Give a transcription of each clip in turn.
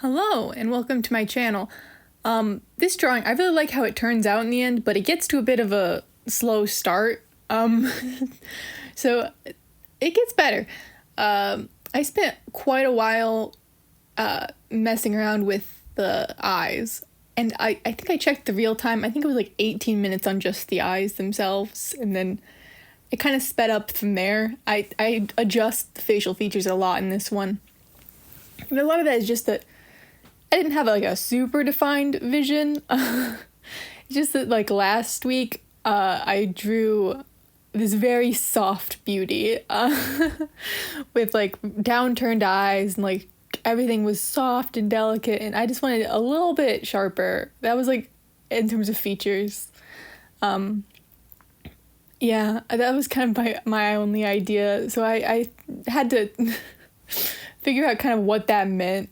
Hello and welcome to my channel. This drawing, I really like how it turns out in the end, but it gets to a bit of a slow start. So it gets better. I spent quite a while messing around with the eyes, and I think I checked the real time. I think it was like 18 minutes on just the eyes themselves, and then it kind of sped up from there. I adjust the facial features a lot in this one. And a lot of that is just that I didn't have like a super defined vision. Just that like last week I drew this very soft beauty with like downturned eyes and like everything was soft and delicate, and I just wanted it a little bit sharper. That was like in terms of features. Yeah, that was kind of my only idea. So I had to figure out kind of what that meant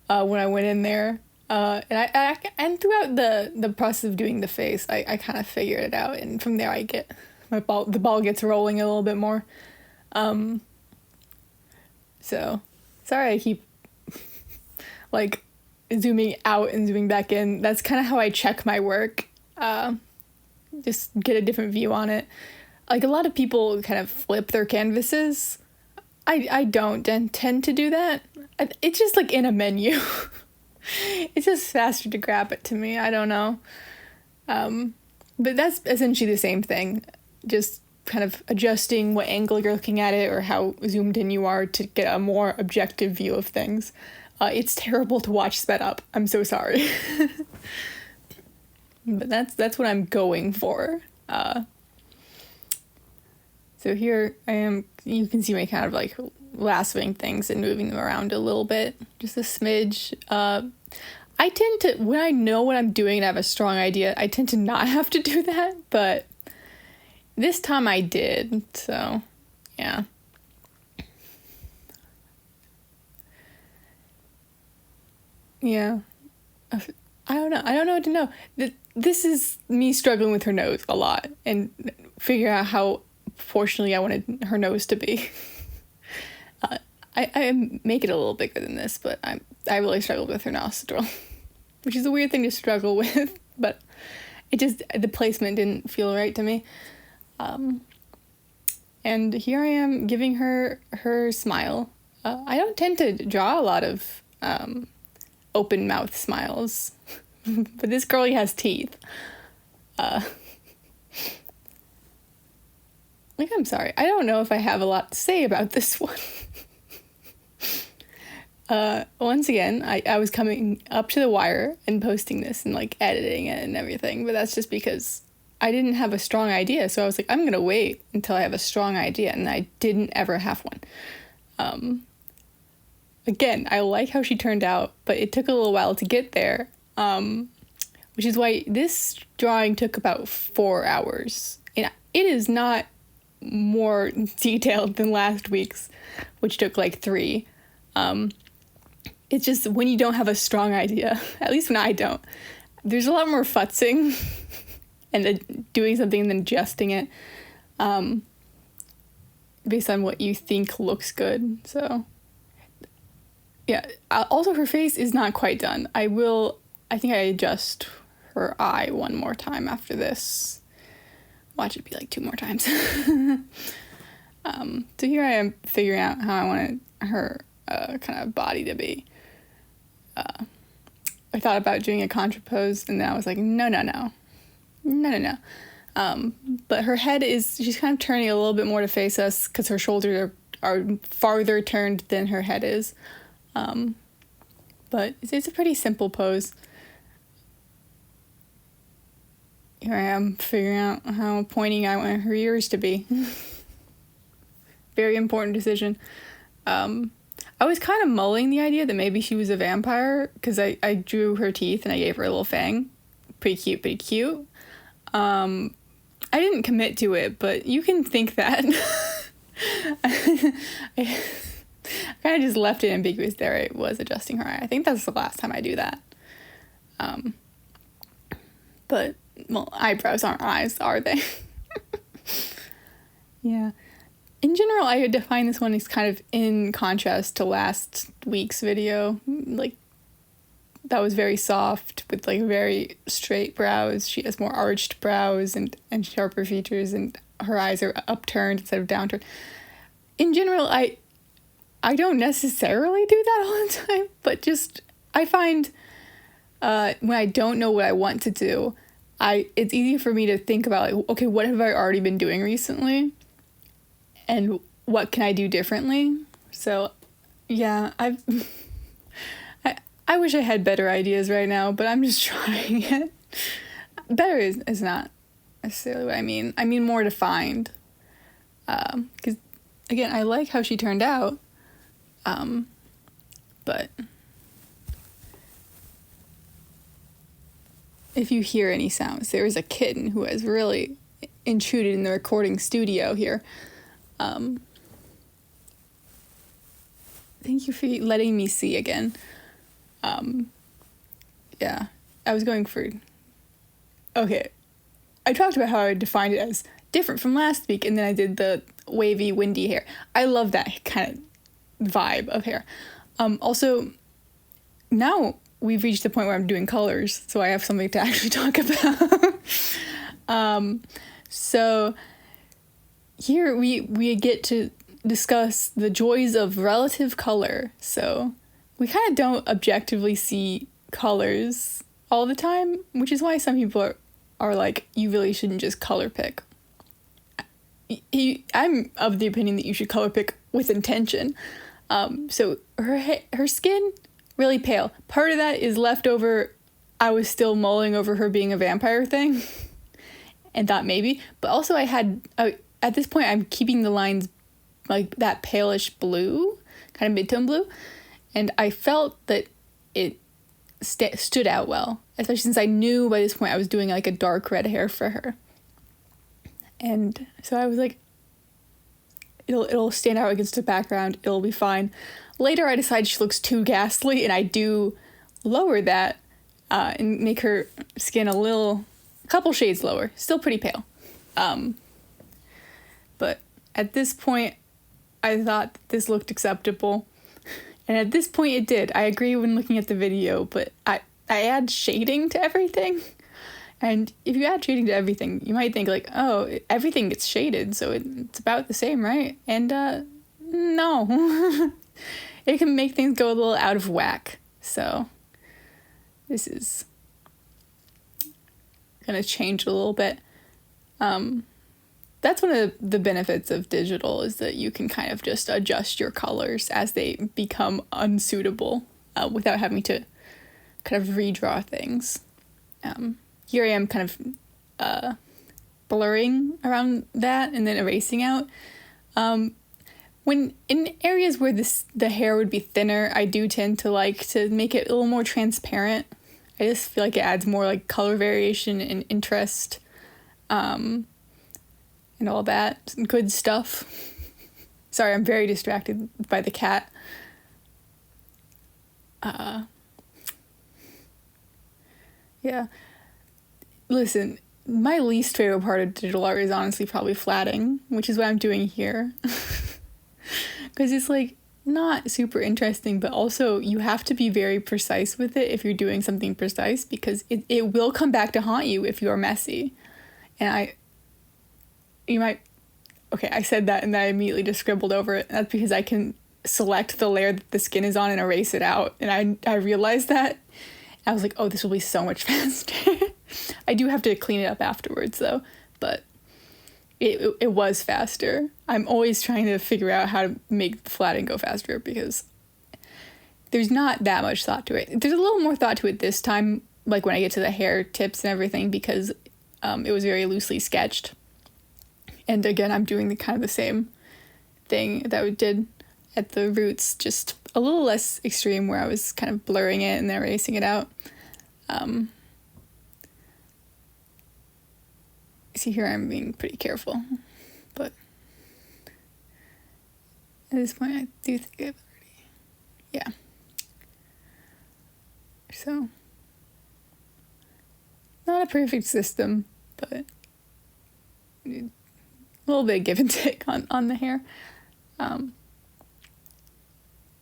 when I went in there. And throughout the process of doing the face, I kind of figured it out, and from there I get the ball gets rolling a little bit more. So sorry I keep like zooming out and zooming back in. That's kind of how I check my work. Just get a different view on it. Like a lot of people kind of flip their canvases. I don't tend to do that. It's just like in a menu. It's just faster to grab it to me. I don't know. But that's essentially the same thing. Just kind of adjusting what angle you're looking at it or how zoomed in you are to get a more objective view of things. It's terrible to watch sped up. I'm so sorry. But that's what I'm going for. So here I am. You can see me kind of like lassoing things and moving them around a little bit, just a smidge. I tend to, when I know what I'm doing and I have a strong idea, I tend to not have to do that, but this time I did, so yeah. Yeah. I don't know what to know. This is me struggling with her nose a lot and figuring out how proportionally I wanted her nose to be. I make it a little bigger than this, but I really struggled with her nostril, which is a weird thing to struggle with, but the placement didn't feel right to me. And here I am giving her smile. I don't tend to draw a lot of open mouth smiles, but this girlie has teeth. Like, I'm sorry. I don't know if I have a lot to say about this one. Once again, I was coming up to the wire and posting this and like editing it and everything, but that's just because I didn't have a strong idea. So I was like, I'm gonna wait until I have a strong idea, and I didn't ever have one. Again, I like how she turned out, but it took a little while to get there, which is why this drawing took about 4 hours. And it is not more detailed than last week's, which took like 3. It's just when you don't have a strong idea, at least when I don't, there's a lot more futzing and doing something and then adjusting it based on what you think looks good. So yeah, also her face is not quite done. I think I adjust her eye one more time after this. Watch it be like 2 more times. So here I am figuring out how I wanted her kind of body to be. I thought about doing a contra pose, and then I was like, no. But her head she's kind of turning a little bit more to face us because her shoulders are farther turned than her head is. But it's a pretty simple pose. Here I am figuring out how pointy I want her ears to be. Very important decision. I was kind of mulling the idea that maybe she was a vampire because I drew her teeth and I gave her a little fang. Pretty cute. I didn't commit to it, but you can think that. I kind of just left it ambiguous there. It was adjusting her eye. I think that's the last time I do that. But, well, eyebrows aren't eyes, are they? Yeah. In general, I would define this one as kind of in contrast to last week's video. Like, that was very soft with like very straight brows. She has more arched brows and sharper features, and her eyes are upturned instead of downturned. In general, I don't necessarily do that all the time, but just I find when I don't know what I want to do, it's easy for me to think about like, okay, what have I already been doing recently, and what can I do differently? So yeah, I wish I had better ideas right now, but I'm just trying it. Better is not necessarily what I mean. I mean more defined. Because, again, I like how she turned out. But if you hear any sounds, there is a kitten who has really intruded in the recording studio here. Thank you for letting me see again. Yeah, I was going for... Okay, I talked about how I defined it as different from last week, and then I did the wavy, windy hair. I love that kind of vibe of hair. Also, now we've reached the point where I'm doing colors, so I have something to actually talk about. So here we get to discuss the joys of relative color. So we kind of don't objectively see colors all the time, which is why some people are like, you really shouldn't just color pick. I'm of the opinion that you should color pick with intention. So her skin, really pale. Part of that is leftover, I was still mulling over her being a vampire thing and thought maybe. But also I had, at this point, I'm keeping the lines like that palish blue, kind of mid-tone blue. And I felt that it stood out well, especially since I knew by this point I was doing like a dark red hair for her. And so I was like, it'll stand out against the background, it'll be fine. Later I decided she looks too ghastly, and I do lower that and make her skin a couple shades lower. Still pretty pale. But at this point, I thought that this looked acceptable. And at this point it did. I agree when looking at the video, but I add shading to everything. And if you add shading to everything, you might think like, oh, everything gets shaded, so it's about the same, right? And no. It can make things go a little out of whack. So this is gonna change a little bit. That's one of the benefits of digital, is that you can kind of just adjust your colors as they become unsuitable without having to kind of redraw things. Here I am kind of blurring around that and then erasing out. When in areas where the hair would be thinner, I do tend to like to make it a little more transparent. I just feel like it adds more like color variation and interest. And all that good stuff. Sorry, I'm very distracted by the cat. Yeah. Listen, my least favorite part of digital art is honestly probably flatting, which is what I'm doing here. Because it's like not super interesting, but also you have to be very precise with it if you're doing something precise, because it will come back to haunt you if you're messy. And I said that and then I immediately just scribbled over it. That's because I can select the layer that the skin is on and erase it out. And I realized that. I was like, oh, this will be so much faster. I do have to clean it up afterwards though, but it was faster. I'm always trying to figure out how to make the flatting go faster, because there's not that much thought to it. There's a little more thought to it this time, like when I get to the hair tips and everything, because it was very loosely sketched. And again, I'm doing the same thing that we did at the roots, just a little less extreme, where I was kind of blurring it and then erasing it out. See, here I'm being pretty careful, but at this point I do think I've already, yeah. So, not a perfect system, but a little bit of give and take on the hair.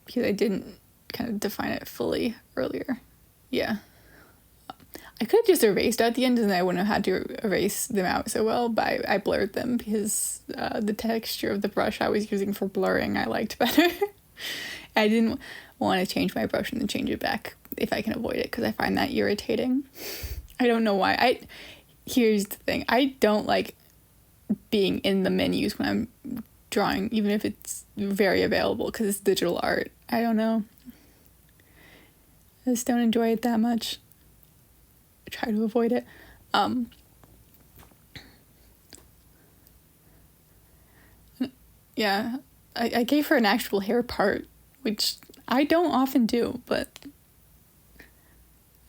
Because I didn't kind of define it fully earlier. Yeah. I could have just erased at the end and I wouldn't have had to erase them out so well, but I blurred them because the texture of the brush I was using for blurring I liked better. I didn't want to change my brush and then change it back if I can avoid it because I find that irritating. I don't know why. Here's the thing. I don't like being in the menus when I'm drawing, even if it's very available because it's digital art. I don't know. I just don't enjoy it that much. I try to avoid it. Yeah, I gave her an actual hair part, which I don't often do, but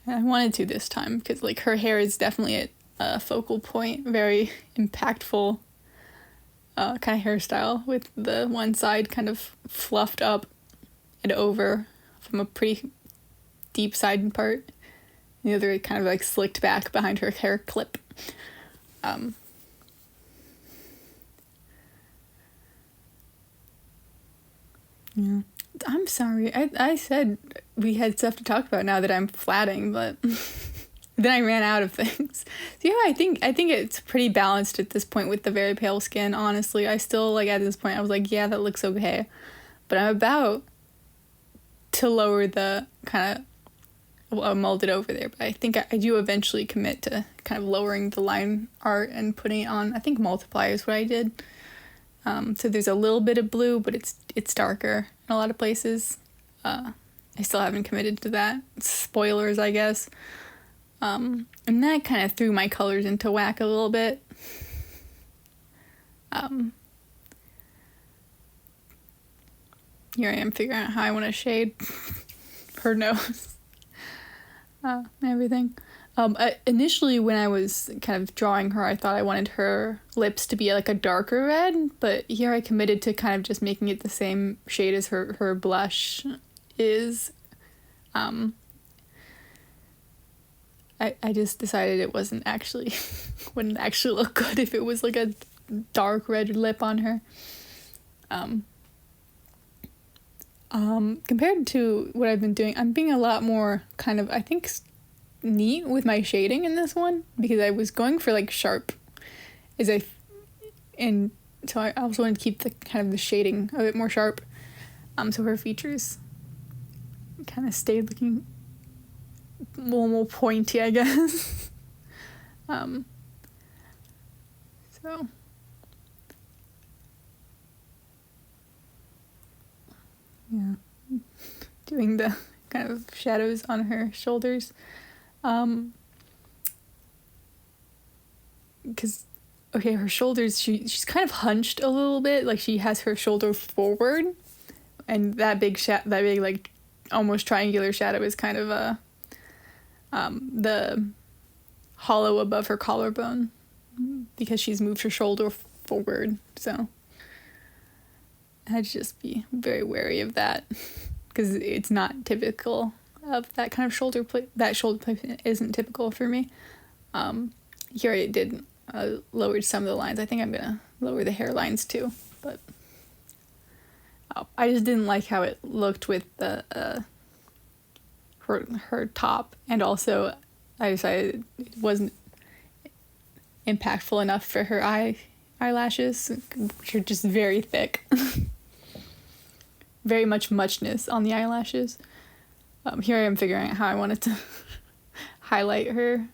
I wanted to this time because like her hair is definitely a focal point, very impactful kind of hairstyle with the one side kind of fluffed up and over from a pretty deep side part. The other kind of like slicked back behind her hair clip. Yeah. I'm sorry. I said we had stuff to talk about now that I'm flatting, but then I ran out of things. So yeah, I think it's pretty balanced at this point with the very pale skin, honestly. I still, like, at this point, I was like, yeah, that looks okay. But I'm about to lower the kind of mold it over there, but I think I do eventually commit to kind of lowering the line art and putting it on, I think multiply is what I did. So there's a little bit of blue, but it's darker in a lot of places. I still haven't committed to that. Spoilers, I guess. And that kind of threw my colors into whack a little bit. Here I am figuring out how I want to shade her nose. And everything. Initially, when I was kind of drawing her, I thought I wanted her lips to be like a darker red, but here I committed to kind of just making it the same shade as her blush is. I just decided it wouldn't actually look good if it was like a dark red lip on her. Compared to what I've been doing, I'm being a lot more kind of, I think, neat with my shading in this one because I was going for like sharp and so I also wanted to keep the kind of the shading a bit more sharp. So her features kind of stayed looking more pointy, I guess. So yeah, doing the kind of shadows on her shoulders. Because okay, her shoulders, she's kind of hunched a little bit, like she has her shoulder forward, and that big like almost triangular shadow is kind of the hollow above her collarbone because she's moved her shoulder forward. So I had to just be very wary of that because it's not typical of that kind of shoulder placement isn't typical for me. Here I did lowered some of the lines. I think I'm gonna lower the hairlines too, but I just didn't like how it looked with the her top, and also I decided it wasn't impactful enough for her eyelashes, which are just very thick. Very muchness on the eyelashes. Here I am figuring out how I wanted to highlight her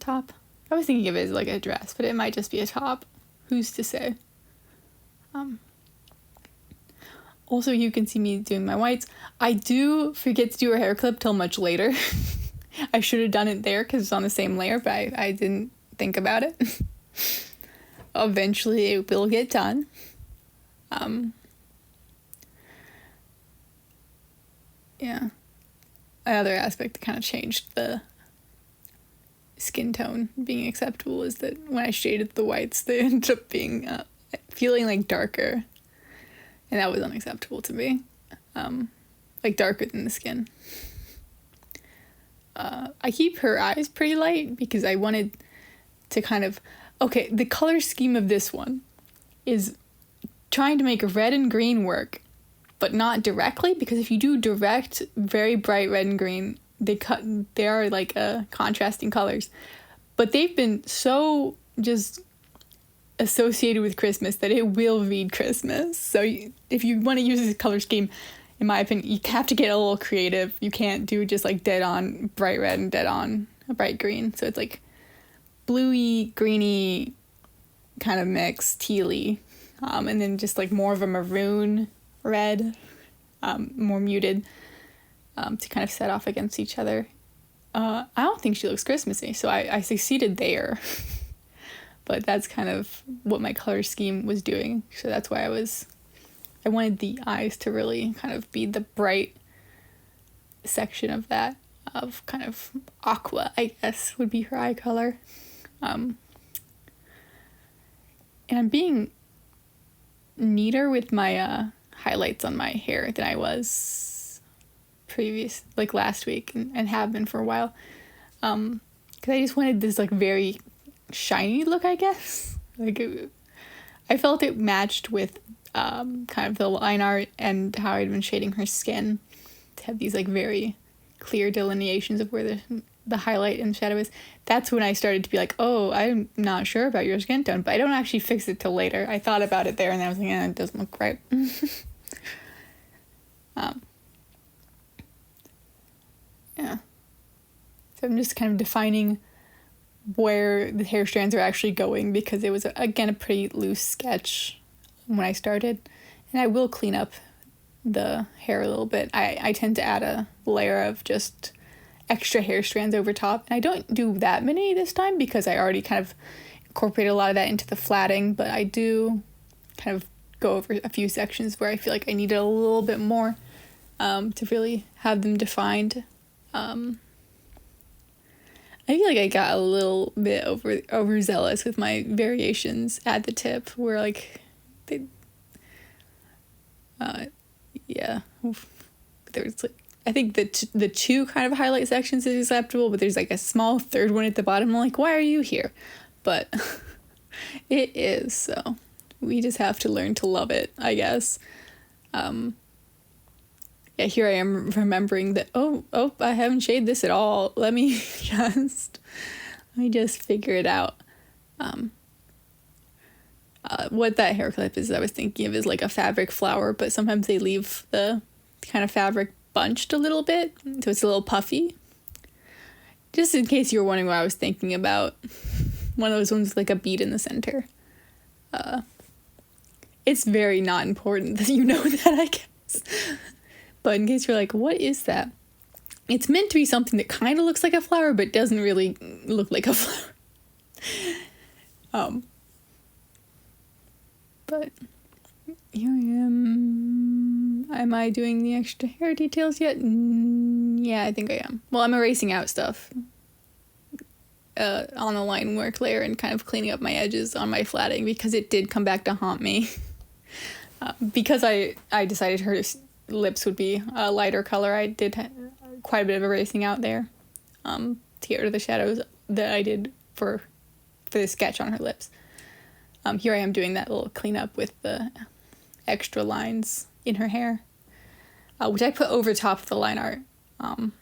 top. I was thinking of it as like a dress, but it might just be a top. Who's to say? Also, you can see me doing my whites. I do forget to do her hair clip till much later. I should have done it there because it's on the same layer, but I didn't think about it. Eventually, it will get done. Yeah. Another aspect that kind of changed the skin tone being acceptable is that when I shaded the whites, they ended up being feeling like darker, and that was unacceptable to me. Like darker than the skin. I keep her eyes pretty light because I wanted to kind of the color scheme of this one is trying to make red and green work, but not directly, because if you do direct very bright red and green, they are like contrasting colors, but they've been so just associated with Christmas that it will read Christmas. So if you want to use this color scheme, in my opinion, you have to get a little creative. You can't do just like dead on bright red and dead on a bright green. So it's like bluey, greeny kind of mix, tealy, and then just like more of a maroon red, more muted, to kind of set off against each other. I don't think she looks Christmassy, so I succeeded there. But that's kind of what my color scheme was doing. So that's why I wanted the eyes to really kind of be the bright section of that, of kind of aqua, I guess, would be her eye color. And I'm being neater with my highlights on my hair than I was like last week, and have been for a while. Because I just wanted this like very shiny look, I guess. Like I felt it matched with kind of the line art and how I'd been shading her skin to have these like very clear delineations of where the highlight and shadow is. That's when I started to be like, oh, I'm not sure about your skin tone, but I don't actually fix it till later. I thought about it there and I was like, it doesn't look right. Yeah. So I'm just kind of defining where the hair strands are actually going, because it was, again, a pretty loose sketch when I started. And I will clean up the hair a little bit. I tend to add a layer of just extra hair strands over top. And I don't do that many this time because I already kind of incorporated a lot of that into the flatting, but I do kind of go over a few sections where I feel like I needed a little bit more to really have them defined. I feel like I got a little bit overzealous with my variations at the tip, where like there's like, I think the two kind of highlight sections is acceptable, but there's like a small third one at the bottom. I'm like, why are you here? But it is, so we just have to learn to love it, I guess. Yeah, here I am remembering that, oh, I haven't shaded this at all. Let me just figure it out. What that hair clip is, I was thinking of, is like a fabric flower, but sometimes they leave the kind of fabric bunched a little bit, so it's a little puffy. Just in case you were wondering what I was thinking about, one of those ones with like a bead in the center. It's very not important that you know that, I guess. But in case you're like, what is that? It's meant to be something that kind of looks like a flower, but doesn't really look like a flower. But here I am. Am I doing the extra hair details yet? Yeah, I think I am. Well, I'm erasing out stuff on the line work layer and kind of cleaning up my edges on my flatting, because it did come back to haunt me. Because I decided her lips would be a lighter color, I did quite a bit of erasing out there to get rid of the shadows that I did for the sketch on her lips. Here I am doing that little cleanup with the extra lines in her hair, which I put over top of the line art, and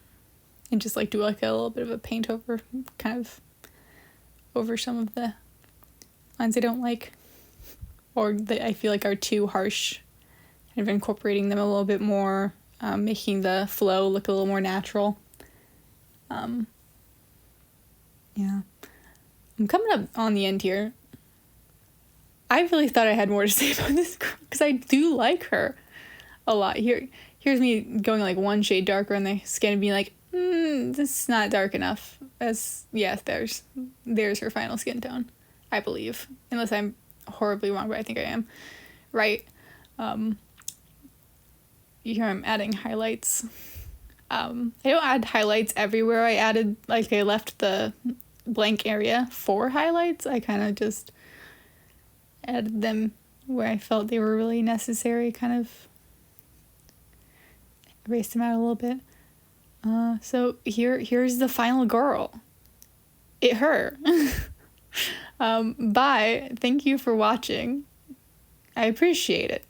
just like do like a little bit of a paint over, kind of over some of the lines I don't like, or that I feel like are too harsh, kind of incorporating them a little bit more, making the flow look a little more natural. Yeah, I'm coming up on the end here. I really thought I had more to say about this girl, because I do like her a lot. Here's me going like one shade darker on the skin and being like, this is not dark enough. Yes, there's her final skin tone, I believe. Unless I'm horribly wrong, but I think I am right. Here I'm adding highlights. I don't add highlights everywhere. I left the blank area for highlights. I kind of just added them where I felt they were really necessary, kind of erased them out a little bit. So here's the final girl. Her. Bye. Thank you for watching. I appreciate it.